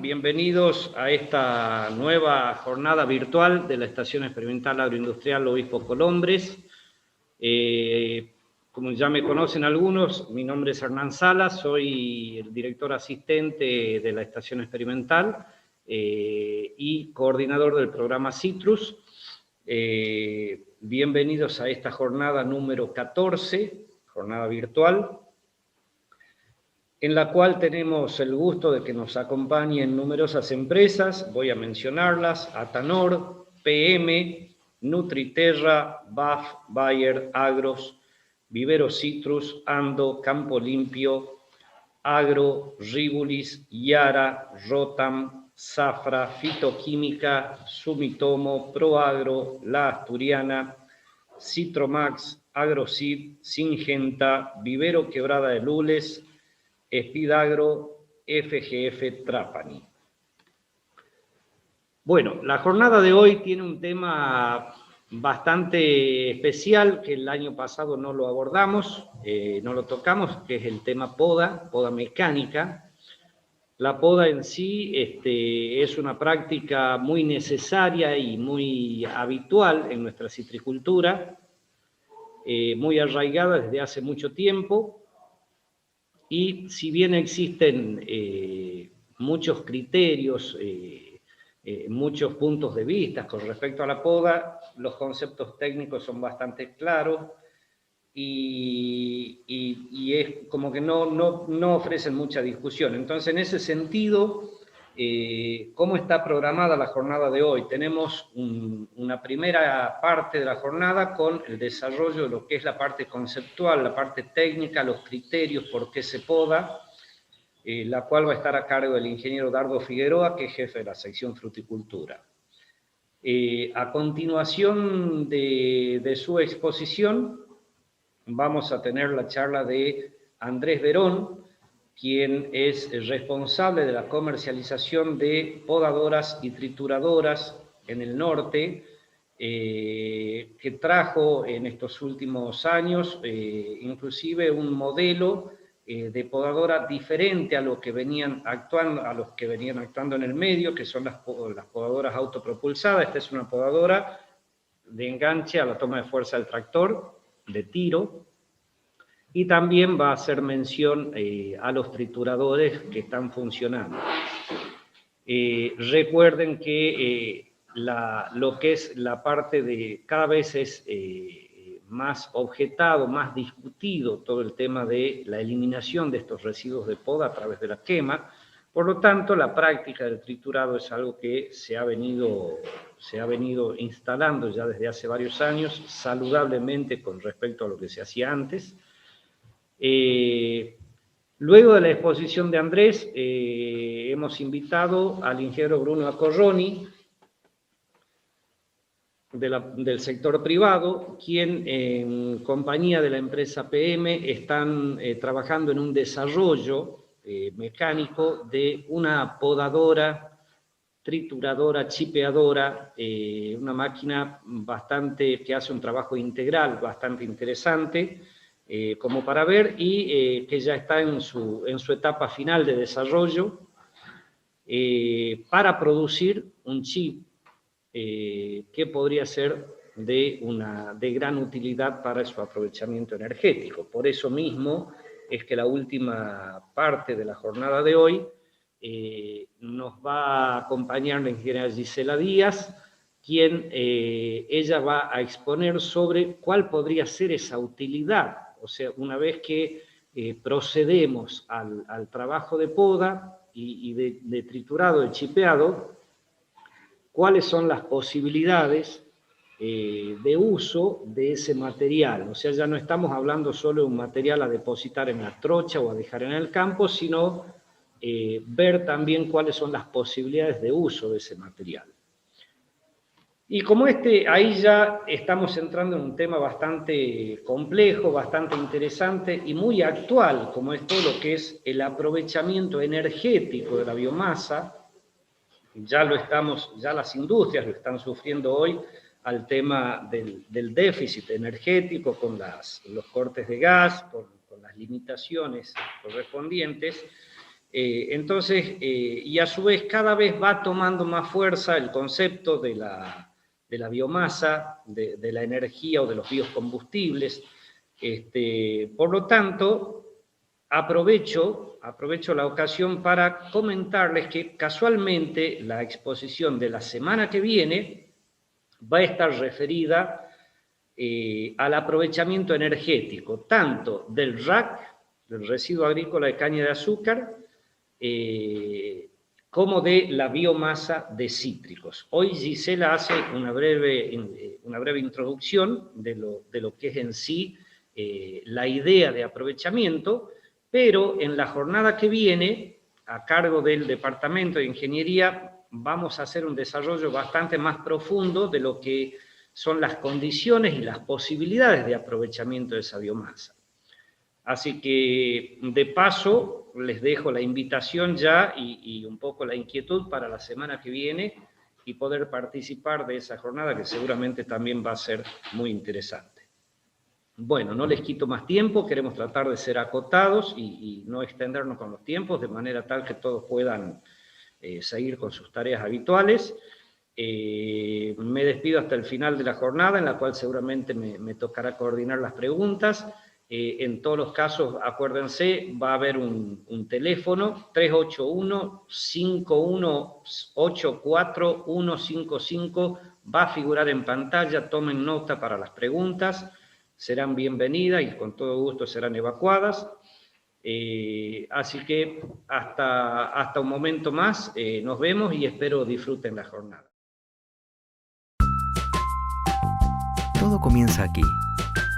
Bienvenidos a esta nueva jornada virtual de la Estación Experimental Agroindustrial Obispo Colombres. Como ya me conocen algunos, mi nombre es Hernán Salas, soy el director asistente de la Estación Experimental y coordinador del programa Citrus. Bienvenidos a esta jornada número 14, jornada virtual, en la cual tenemos el gusto de que nos acompañen numerosas empresas. Voy a mencionarlas: Atanor, PM, Nutriterra, BAF, Bayer, Agros, Vivero Citrus, Ando, Campo Limpio, Agro, Ribulis, Yara, Rotam, Safra, Fitoquímica, Sumitomo, Proagro, La Asturiana, Citromax, Agrocid, Singenta, Vivero Quebrada de Lules, Espidagro, FGF Trapani. Bueno, la jornada de hoy tiene un tema bastante especial que el año pasado no lo abordamos, no lo tocamos, que es el tema poda mecánica. La poda en sí es una práctica muy necesaria y muy habitual en nuestra citricultura, muy arraigada desde hace mucho tiempo. Y si bien existen muchos criterios, muchos puntos de vista con respecto a la poda, los conceptos técnicos son bastante claros y es como que no ofrecen mucha discusión. Entonces, en ese sentido, ¿cómo está programada la jornada de hoy? Tenemos una primera parte de la jornada con el desarrollo de lo que es la parte conceptual, la parte técnica, los criterios, por qué se poda, la cual va a estar a cargo del ingeniero Dardo Figueroa, que es jefe de la sección fruticultura. A continuación de su exposición, vamos a tener la charla de Andrés Verón, quien es el responsable de la comercialización de podadoras y trituradoras en el norte, que trajo en estos últimos años inclusive un modelo de podadora diferente a los que venían actuando en el medio, que son las podadoras autopropulsadas. Esta es una podadora de enganche a la toma de fuerza del tractor, de tiro. Y también va a hacer mención a los trituradores que están funcionando. Recuerden que lo que es la parte de, cada vez es más objetado, más discutido todo el tema de la eliminación de estos residuos de poda a través de la quema. Por lo tanto, la práctica del triturado es algo que se ha venido instalando ya desde hace varios años, saludablemente con respecto a lo que se hacía antes. Luego de la exposición de Andrés, hemos invitado al ingeniero Bruno Acorroni, del sector privado, quien en compañía de la empresa PM están trabajando en un desarrollo mecánico de una podadora, trituradora, chipeadora, una máquina que hace un trabajo integral bastante interesante, como para ver, y que ya está en su etapa final de desarrollo para producir un chip que podría ser de gran utilidad para su aprovechamiento energético. Por eso mismo es que la última parte de la jornada de hoy nos va a acompañar la ingeniera Gisela Díaz, quien ella va a exponer sobre cuál podría ser esa utilidad. O sea, una vez que procedemos al trabajo de poda y de triturado, de chipeado, cuáles son las posibilidades de uso de ese material. O sea, ya no estamos hablando solo de un material a depositar en la trocha o a dejar en el campo, sino ver también cuáles son las posibilidades de uso de ese material. Y como ahí ya estamos entrando en un tema bastante complejo, bastante interesante y muy actual, como es todo lo que es el aprovechamiento energético de la biomasa. Ya las industrias lo están sufriendo hoy al tema del déficit energético con los cortes de gas, con las limitaciones correspondientes. Y a su vez cada vez va tomando más fuerza el concepto de la biomasa, de la energía o de los biocombustibles. Por lo tanto, aprovecho la ocasión para comentarles que casualmente la exposición de la semana que viene va a estar referida al aprovechamiento energético, tanto del RAC, del residuo agrícola de caña de azúcar, como de la biomasa de cítricos. Hoy Gisela hace una breve introducción de lo que es en sí la idea de aprovechamiento, pero en la jornada que viene, a cargo del Departamento de Ingeniería, vamos a hacer un desarrollo bastante más profundo de lo que son las condiciones y las posibilidades de aprovechamiento de esa biomasa. Así que, de paso, les dejo la invitación ya y un poco la inquietud para la semana que viene y poder participar de esa jornada que seguramente también va a ser muy interesante. Bueno, no les quito más tiempo, queremos tratar de ser acotados y no extendernos con los tiempos, de manera tal que todos puedan seguir con sus tareas habituales. Me despido hasta el final de la jornada, en la cual seguramente me tocará coordinar las preguntas. En todos los casos, acuérdense, va a haber un teléfono, 381-5184-155, va a figurar en pantalla, tomen nota para las preguntas, serán bienvenidas y con todo gusto serán evacuadas. Así que hasta un momento más, nos vemos y espero disfruten la jornada. Todo comienza aquí.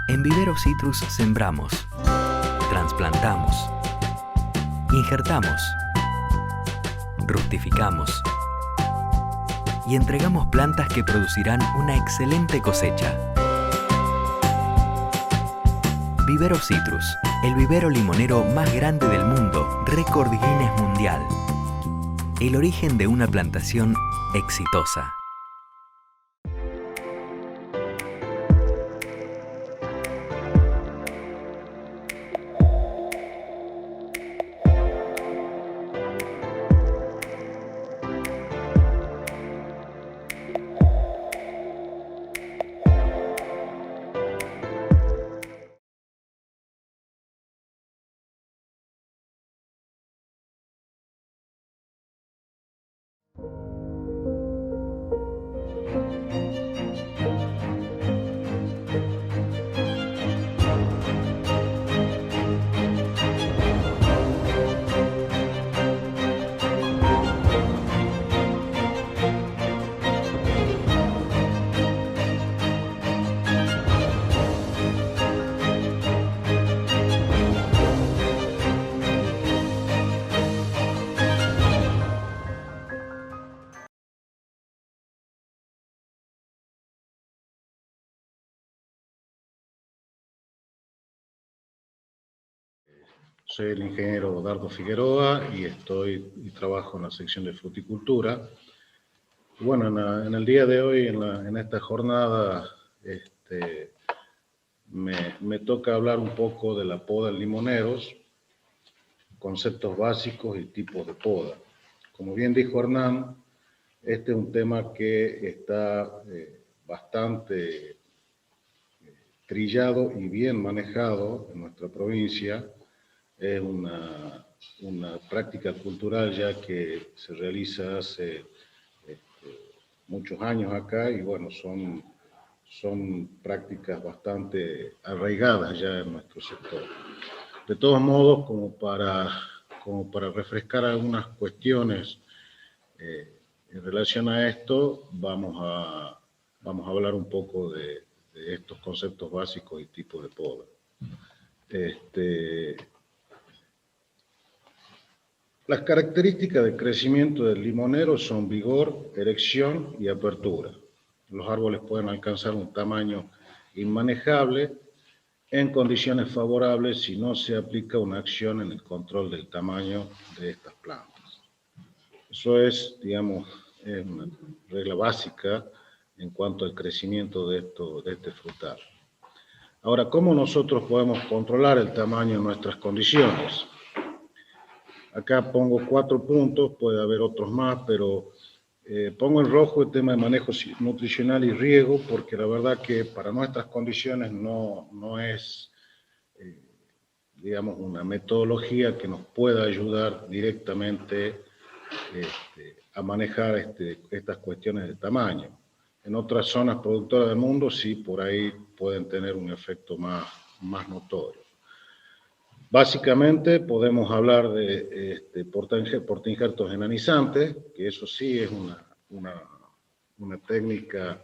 En Vivero Citrus sembramos, trasplantamos, injertamos, rustificamos y entregamos plantas que producirán una excelente cosecha. Vivero Citrus, el vivero limonero más grande del mundo, récord Guinness mundial. El origen de una plantación exitosa. Soy el ingeniero Dardo Figueroa y trabajo en la sección de fruticultura. Bueno, en el día de hoy, en esta jornada, me toca hablar un poco de la poda en limoneros, conceptos básicos y tipos de poda. Como bien dijo Hernán, este es un tema que está bastante trillado y bien manejado en nuestra provincia. Es una práctica cultural ya que se realiza hace muchos años acá y bueno, son prácticas bastante arraigadas ya en nuestro sector. De todos modos, como para refrescar algunas cuestiones en relación a esto, vamos a hablar un poco de estos conceptos básicos y tipos de poda. Las características de crecimiento del limonero son vigor, erección y apertura. Los árboles pueden alcanzar un tamaño inmanejable en condiciones favorables si no se aplica una acción en el control del tamaño de estas plantas. Eso es, digamos, una regla básica en cuanto al crecimiento de este frutal. Ahora, ¿cómo nosotros podemos controlar el tamaño en nuestras condiciones? Acá pongo 4 puntos, puede haber otros más, pero pongo en rojo el tema de manejo nutricional y riego, porque la verdad que para nuestras condiciones no es, digamos, una metodología que nos pueda ayudar directamente a manejar estas cuestiones de tamaño. En otras zonas productoras del mundo sí, por ahí pueden tener un efecto más notorio. Básicamente podemos hablar de portainjertos enanizantes, que eso sí es una técnica,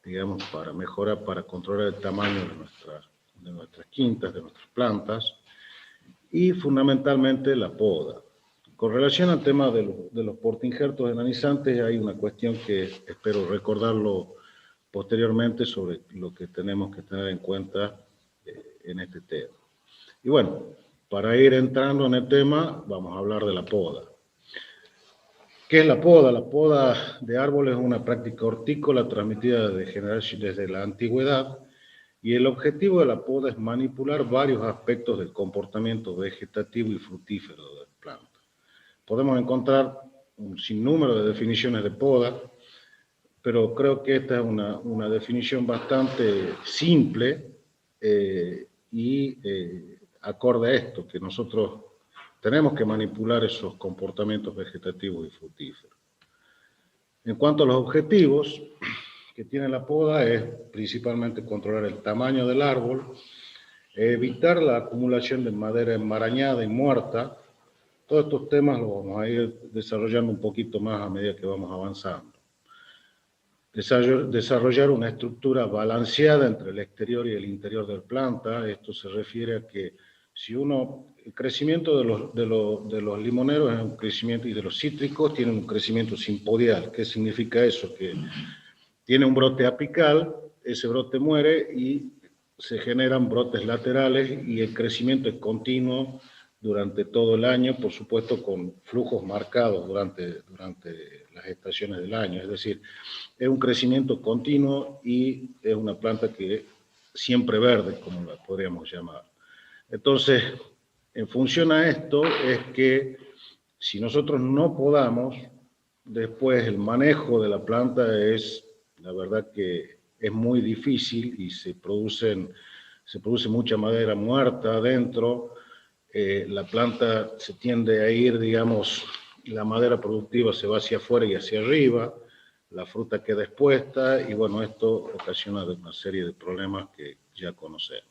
digamos, para mejorar, para controlar el tamaño de nuestras quintas, de nuestras plantas, y fundamentalmente la poda. Con relación al tema de los portainjertos enanizantes, hay una cuestión que espero recordarlo posteriormente sobre lo que tenemos que tener en cuenta en este tema. Y bueno, para ir entrando en el tema, vamos a hablar de la poda. ¿Qué es la poda? La poda de árboles es una práctica hortícola transmitida desde la antigüedad, y el objetivo de la poda es manipular varios aspectos del comportamiento vegetativo y fructífero de la planta. Podemos encontrar un sinnúmero de definiciones de poda, pero creo que esta es una definición bastante simple y acorde a esto, que nosotros tenemos que manipular esos comportamientos vegetativos y fructíferos. En cuanto a los objetivos que tiene la poda, es principalmente controlar el tamaño del árbol, evitar la acumulación de madera enmarañada y muerta. Todos estos temas los vamos a ir desarrollando un poquito más a medida que vamos avanzando. Desarrollar una estructura balanceada entre el exterior y el interior de la planta. Esto se refiere a que si el crecimiento de los limoneros es un crecimiento, y de los cítricos tienen un crecimiento simpodial. ¿Qué significa eso? Que tiene un brote apical, ese brote muere y se generan brotes laterales, y el crecimiento es continuo durante todo el año, por supuesto con flujos marcados durante las estaciones del año. Es decir, es un crecimiento continuo y es una planta que siempre verde, como la podríamos llamar. Entonces, en función a esto es que si nosotros no podamos, después el manejo de la planta es, la verdad que es muy difícil, y se produce mucha madera muerta adentro. La planta se tiende a ir, digamos, la madera productiva se va hacia afuera y hacia arriba, la fruta queda expuesta, y bueno, esto ocasiona una serie de problemas que ya conocemos.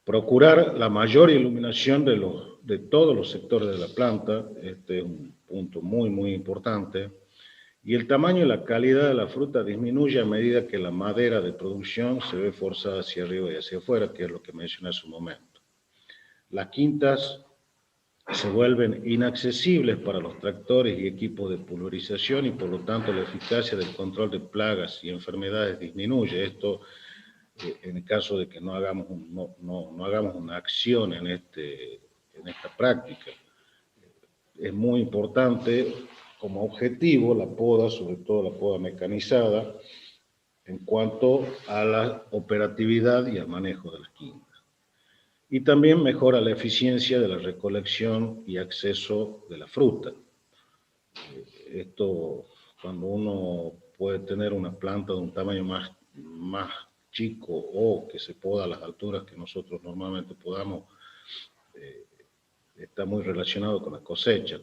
Procurar la mayor iluminación de todos los sectores de la planta, este es un punto muy, muy importante, y el tamaño y la calidad de la fruta disminuye a medida que la madera de producción se ve forzada hacia arriba y hacia afuera, que es lo que mencioné hace un momento. Las quintas se vuelven inaccesibles para los tractores y equipos de pulverización, y por lo tanto la eficacia del control de plagas y enfermedades disminuye. Esto en el caso de que no hagamos una acción en esta práctica. Es muy importante como objetivo la poda, sobre todo la poda mecanizada, en cuanto a la operatividad y al manejo de las quintas. Y también mejora la eficiencia de la recolección y acceso de la fruta. Esto, cuando uno puede tener una planta de un tamaño más chico, o que se poda a las alturas que nosotros normalmente podamos, está muy relacionado con la cosecha,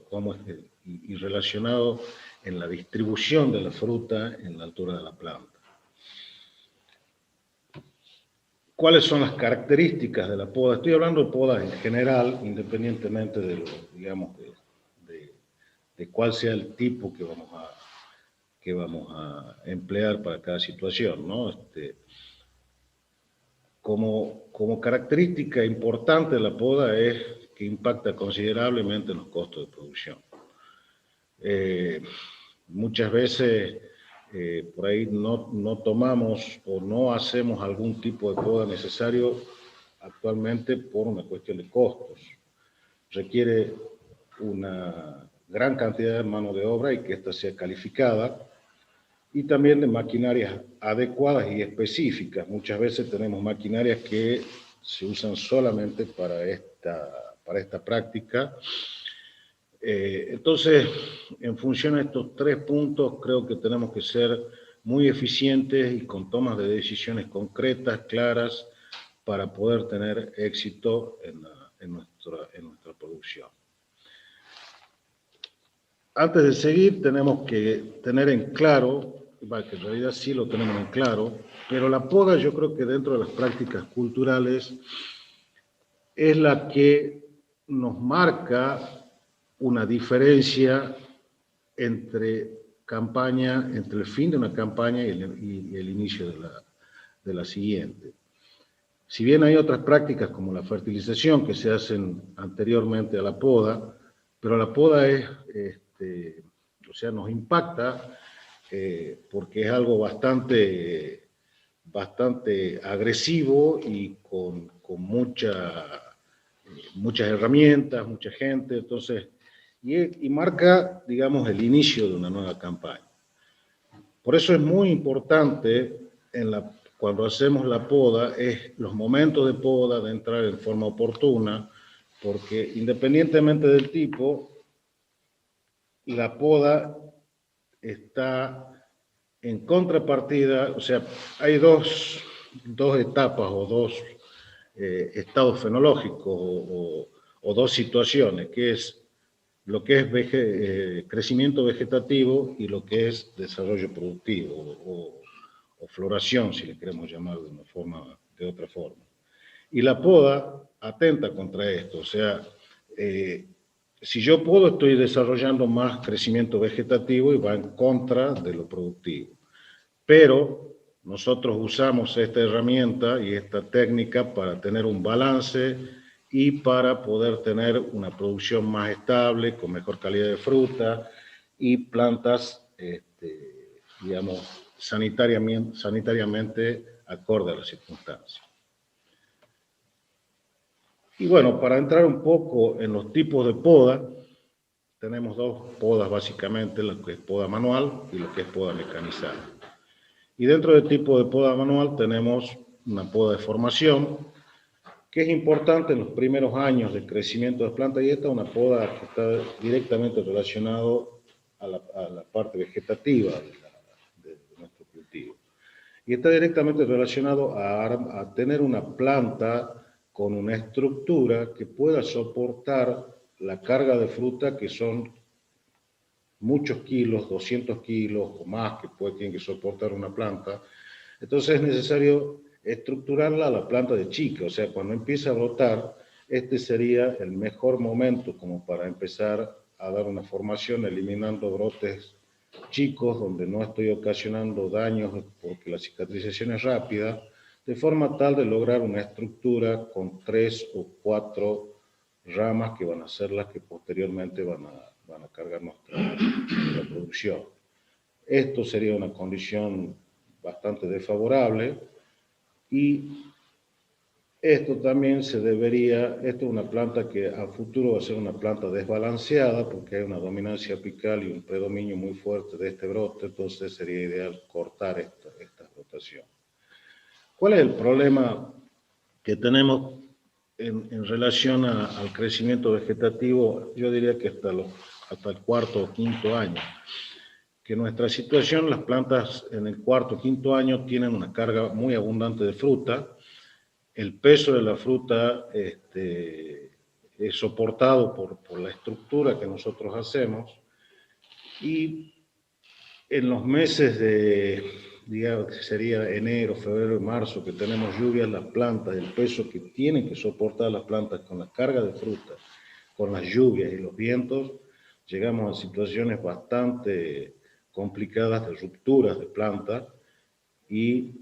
y relacionado en la distribución de la fruta en la altura de la planta. ¿Cuáles son las características de la poda? Estoy hablando de podas en general, independientemente de de cuál sea el tipo que vamos a emplear para cada situación, ¿no? Como característica importante de la poda es que impacta considerablemente en los costos de producción. Muchas veces por ahí no tomamos o no hacemos algún tipo de poda necesario actualmente por una cuestión de costos. Requiere una gran cantidad de mano de obra y que ésta sea calificada, y también de maquinarias adecuadas y específicas. Muchas veces tenemos maquinarias que se usan solamente para esta práctica. Entonces, en función de estos 3 puntos, creo que tenemos que ser muy eficientes y con tomas de decisiones concretas, claras, para poder tener éxito en nuestra producción. Antes de seguir, tenemos que tener en claro, que en realidad sí lo tenemos en claro, pero la poda yo creo que dentro de las prácticas culturales es la que nos marca una diferencia entre el fin de una campaña y el inicio de la siguiente. Si bien hay otras prácticas como la fertilización que se hacen anteriormente a la poda, pero la poda nos impacta porque es algo bastante agresivo y con muchas herramientas, mucha gente, entonces, y marca, digamos, el inicio de una nueva campaña. Por eso es muy importante cuando hacemos la poda, los momentos de poda, de entrar en forma oportuna, porque independientemente del tipo, la poda está en contrapartida, o sea, hay dos etapas o dos estados fenológicos o dos situaciones, que es lo que es crecimiento vegetativo y lo que es desarrollo productivo o floración, si le queremos llamar de otra forma. Y la poda atenta contra esto, o sea, si yo podo, estoy desarrollando más crecimiento vegetativo y va en contra de lo productivo. Pero nosotros usamos esta herramienta y esta técnica para tener un balance y para poder tener una producción más estable, con mejor calidad de fruta y plantas, digamos, sanitariamente acorde a las circunstancias. Y bueno, para entrar un poco en los tipos de poda, tenemos 2 podas básicamente, lo que es poda manual y lo que es poda mecanizada. Y dentro del tipo de poda manual tenemos una poda de formación, que es importante en los primeros años de crecimiento de las plantas, y esta es una poda que está directamente relacionado a la parte vegetativa de nuestro cultivo. Y está directamente relacionado a tener una planta con una estructura que pueda soportar la carga de fruta, que son muchos kilos, 200 kilos o más que tiene que soportar una planta. Entonces es necesario estructurarla a la planta de chica, o sea, cuando empieza a brotar, este sería el mejor momento como para empezar a dar una formación, eliminando brotes chicos donde no estoy ocasionando daños porque la cicatrización es rápida, de forma tal de lograr una estructura con 3 o 4 ramas que van a ser las que posteriormente van a cargar nuestra producción. Esto sería una condición bastante desfavorable y esto también esto es una planta que a futuro va a ser una planta desbalanceada porque hay una dominancia apical y un predominio muy fuerte de este brote, entonces sería ideal cortar esta rotación. ¿Cuál es el problema que tenemos en relación al crecimiento vegetativo? Yo diría que hasta el 4º o 5º año. Que nuestra situación, las plantas en el 4º o 5º año tienen una carga muy abundante de fruta. El peso de la fruta es soportado por la estructura que nosotros hacemos. Y en los meses digamos que sería enero, febrero y marzo, que tenemos lluvias, las plantas, el peso que tienen que soportar las plantas con la carga de fruta, con las lluvias y los vientos, llegamos a situaciones bastante complicadas de rupturas de plantas y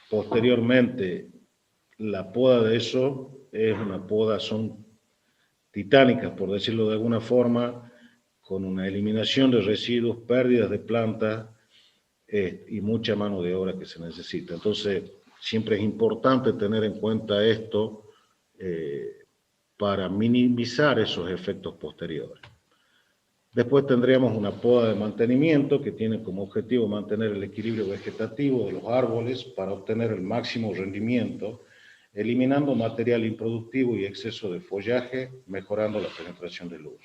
posteriormente la poda de eso es una poda, son titánicas, por decirlo de alguna forma, con una eliminación de residuos, pérdidas de plantas, y mucha mano de obra que se necesita. Entonces, siempre es importante tener en cuenta esto para minimizar esos efectos posteriores. Después tendríamos una poda de mantenimiento que tiene como objetivo mantener el equilibrio vegetativo de los árboles para obtener el máximo rendimiento. eliminando material improductivo y exceso de follaje, mejorando la penetración de luz.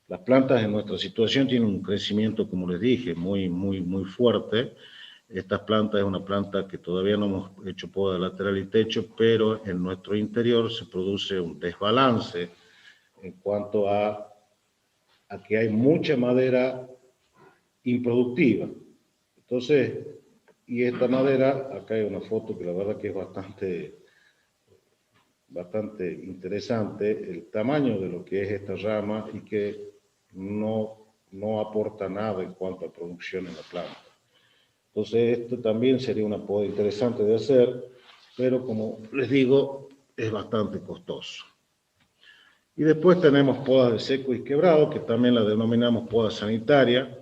Las plantas en nuestra situación tienen un crecimiento, como les dije, muy fuerte. Esta planta es una planta que todavía no hemos hecho poda lateral y techo, pero en nuestro interior se produce un desbalance en cuanto a que hay mucha madera improductiva. Entonces, y esta madera, acá hay una foto que la verdad que es bastante interesante, el tamaño de lo que es esta rama y que no aporta nada en cuanto a producción en la planta. Entonces, esto también sería una poda interesante de hacer, pero como les digo, es bastante costoso. Y después tenemos podas de seco y quebrado, que también la denominamos poda sanitaria,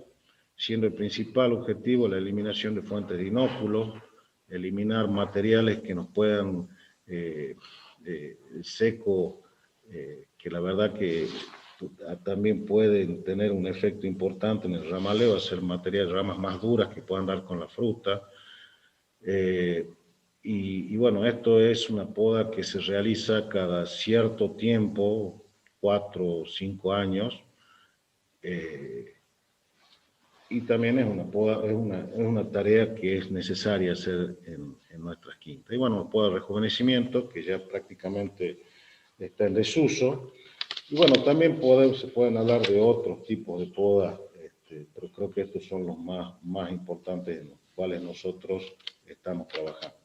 siendo el principal objetivo la eliminación de fuentes de inóculos, eliminar materiales que nos puedan seco, que la verdad que también pueden tener un efecto importante en el ramaleo, hacer ramas más duras que puedan dar con la fruta. Y bueno, esto es una poda que se realiza cada cierto tiempo, 4 o 5 años, y también es una poda, es una tarea que es necesaria hacer en nuestras quintas. Y bueno, poda de rejuvenecimiento, que ya prácticamente está en desuso. Y bueno, también se pueden hablar de otros tipos de poda, pero creo que estos son los más importantes en los cuales nosotros estamos trabajando.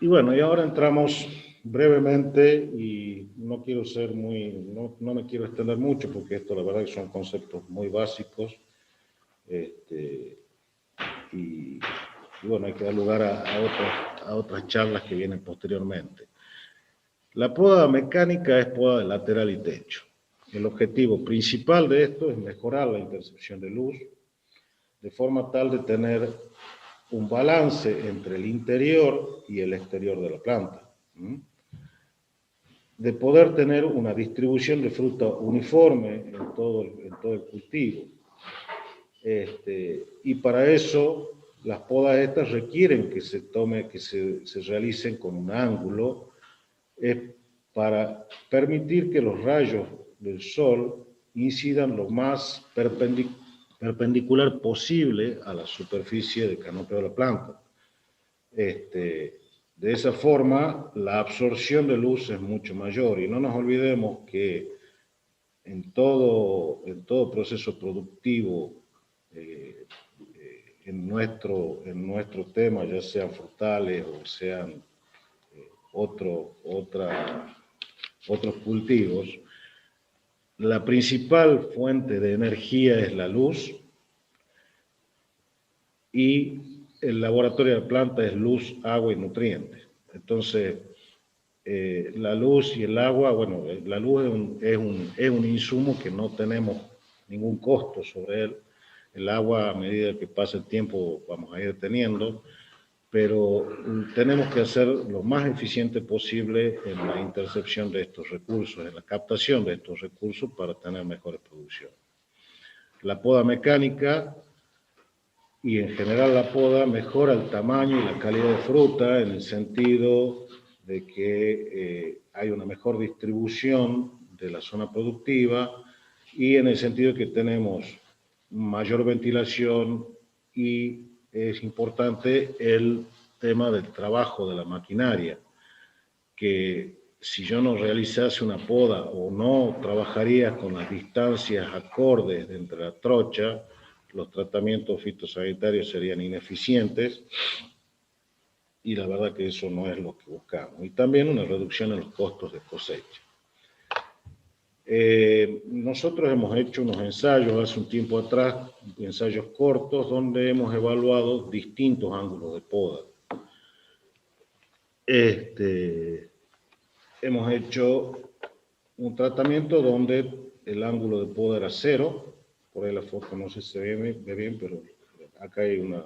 Y bueno, y ahora entramos brevemente, y no quiero ser no me quiero extender mucho, porque esto la verdad que son conceptos muy básicos, y bueno, hay que dar lugar a otras charlas que vienen posteriormente. La poda mecánica es poda de lateral y techo. El objetivo principal de esto es mejorar la intercepción de luz, de forma tal de tener un balance entre el interior y el exterior de la planta, de poder tener una distribución de fruta uniforme en todo el cultivo. Y para eso, las podas estas requieren que se realicen con un ángulo, para permitir que los rayos del sol incidan lo más perpendicular posible a la superficie de canopio de la planta. De esa forma, la absorción de luz es mucho mayor, y no nos olvidemos que en todo proceso productivo, en nuestro tema, ya sean frutales o sean otros cultivos, la principal fuente de energía es la luz, y el laboratorio de la planta es luz, agua y nutrientes. Entonces, la luz y el agua, bueno, la luz es un insumo que no tenemos ningún costo sobre él. El agua, a medida que pasa el tiempo, vamos a ir teniendo, pero tenemos que hacer lo más eficiente posible en la intercepción de estos recursos, en la captación de estos recursos, para tener mejores producciones. La poda mecánica y en general la poda mejora el tamaño y la calidad de fruta, en el sentido de que hay una mejor distribución de la zona productiva, y en el sentido de que tenemos mayor ventilación, y es importante el tema del trabajo de la maquinaria, que si yo no realizase una poda o no trabajaría con las distancias acordes entre la trocha, los tratamientos fitosanitarios serían ineficientes, y la verdad que eso no es lo que buscamos. Y también una reducción en los costos de cosecha. Nosotros hemos hecho unos ensayos hace un tiempo atrás, ensayos cortos, donde hemos evaluado distintos ángulos de poda. Hemos hecho un tratamiento donde el ángulo de poda era 0, por ahí la foto no sé si se ve bien, pero acá hay un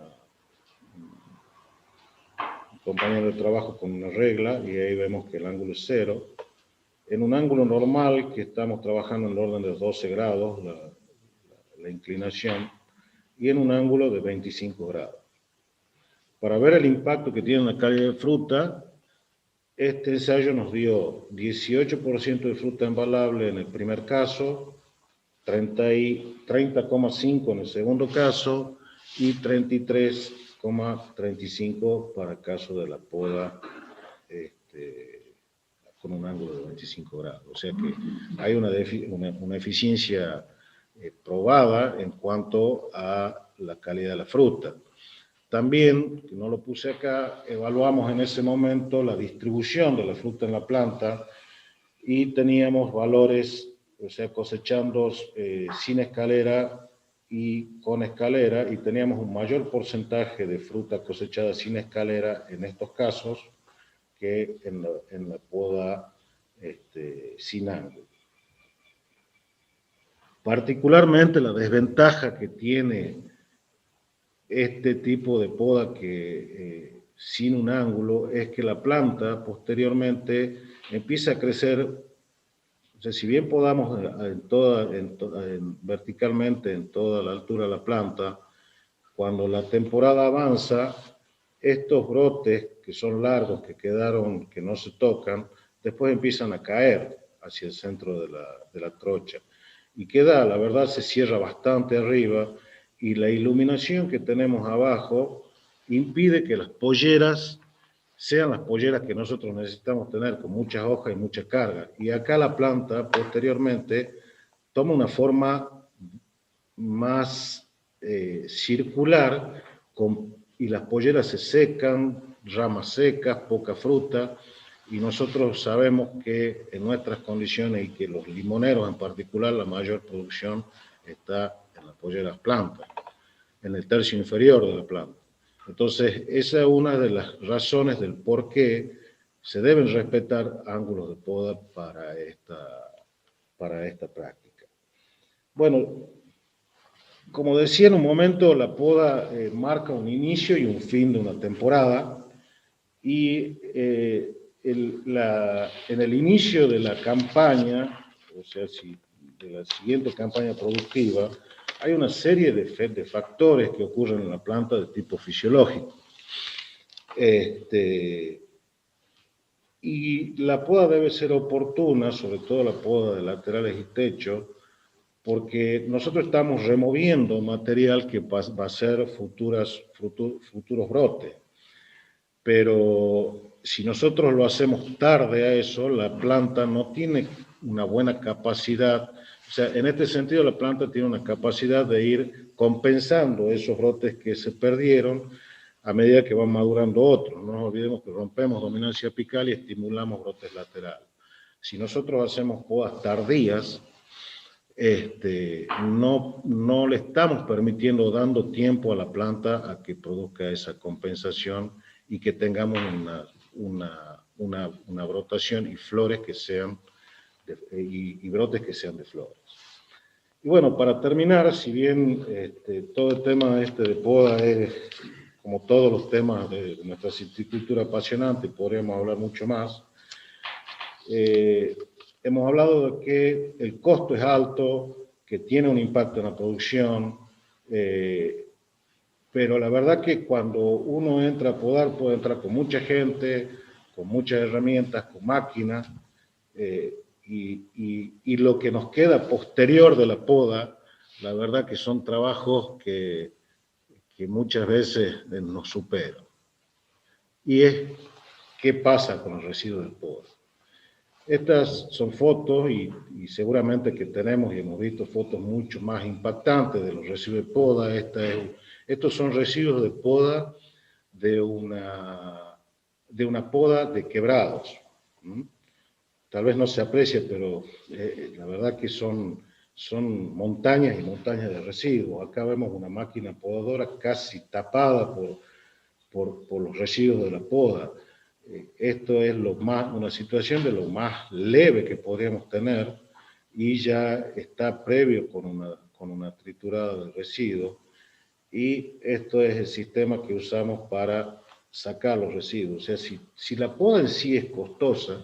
compañero de trabajo con una regla, y ahí vemos que el ángulo es 0. En un ángulo normal, que estamos trabajando en el orden de 12 grados, la inclinación, y en un ángulo de 25 grados. Para ver el impacto que tiene en la calidad de fruta, este ensayo nos dio 18% de fruta embalable en el primer caso, 30,5 en el segundo caso y 33,35 para el caso de la poda con un ángulo de 25 grados. O sea que hay una eficiencia probada en cuanto a la calidad de la fruta. También, que no lo puse acá, evaluamos en ese momento la distribución de la fruta en la planta y teníamos valores, o sea, cosechando sin escalera y con escalera, y teníamos un mayor porcentaje de fruta cosechada sin escalera en estos casos que en la poda sin ángulo. Particularmente la desventaja que tiene este tipo de poda que sin un ángulo es que la planta posteriormente empieza a crecer. O sea, si bien podamos verticalmente en toda la altura de la planta, cuando la temporada avanza, estos brotes que son largos, que quedaron, que no se tocan, después empiezan a caer hacia el centro de la trocha. Y queda, la verdad, se cierra bastante arriba y la iluminación que tenemos abajo impide que las polleras sean las polleras que nosotros necesitamos tener, con muchas hojas y mucha carga. Y acá la planta, posteriormente, toma una forma más circular, y las polleras se secan, ramas secas, poca fruta, y nosotros sabemos que en nuestras condiciones, y que los limoneros en particular, la mayor producción está en las polleras plantas, en el tercio inferior de la planta. Entonces, esa es una de las razones del por qué se deben respetar ángulos de poda para esta práctica. Bueno, como decía en un momento, la poda marca un inicio y un fin de una temporada, y en el inicio de la campaña, o sea, de la siguiente campaña productiva, hay una serie de factores que ocurren en la planta de tipo fisiológico. Y la poda debe ser oportuna, sobre todo la poda de laterales y techo, porque nosotros estamos removiendo material que va a ser futuros brotes. Pero si nosotros lo hacemos tarde a eso, la planta no tiene una buena capacidad. O sea, en este sentido, la planta tiene una capacidad de ir compensando esos brotes que se perdieron a medida que van madurando otros. No nos olvidemos que rompemos dominancia apical y estimulamos brotes laterales. Si nosotros hacemos podas tardías, no le estamos permitiendo, dando tiempo a la planta a que produzca esa compensación y que tengamos una brotación y flores que sean, y brotes que sean de flores. Y bueno, para terminar, si bien todo el tema de poda es, como todos los temas de nuestra silvicultura, apasionante, podríamos hablar mucho más, hemos hablado de que el costo es alto, que tiene un impacto en la producción, pero la verdad que cuando uno entra a podar, puede entrar con mucha gente, con muchas herramientas, con máquinas, y lo que nos queda posterior de la poda, la verdad que son trabajos que muchas veces nos superan. Y es, ¿qué pasa con los residuos de poda? Estas son fotos, y seguramente que tenemos y hemos visto fotos mucho más impactantes de los residuos de poda. Estos son residuos de poda de una poda de quebrados. Tal vez no se aprecie, pero la verdad que son montañas y montañas de residuos. Acá vemos una máquina podadora casi tapada por los residuos de la poda. Esto es una situación de lo más leve que podríamos tener, y ya está previo con una triturada de residuos, y esto es el sistema que usamos para sacar los residuos. O sea, si la poda en sí es costosa,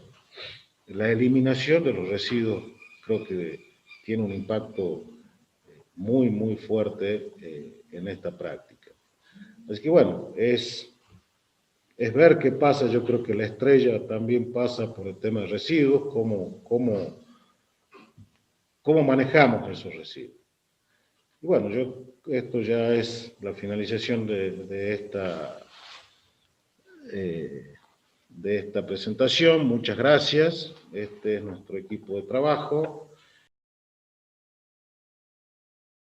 la eliminación de los residuos creo que tiene un impacto muy, muy fuerte en esta práctica. Así que bueno, es es ver qué pasa. Yo creo que la estrella también pasa por el tema de residuos, cómo manejamos esos residuos. Y bueno, esto ya es la finalización de esta presentación. Muchas gracias. Este es nuestro equipo de trabajo.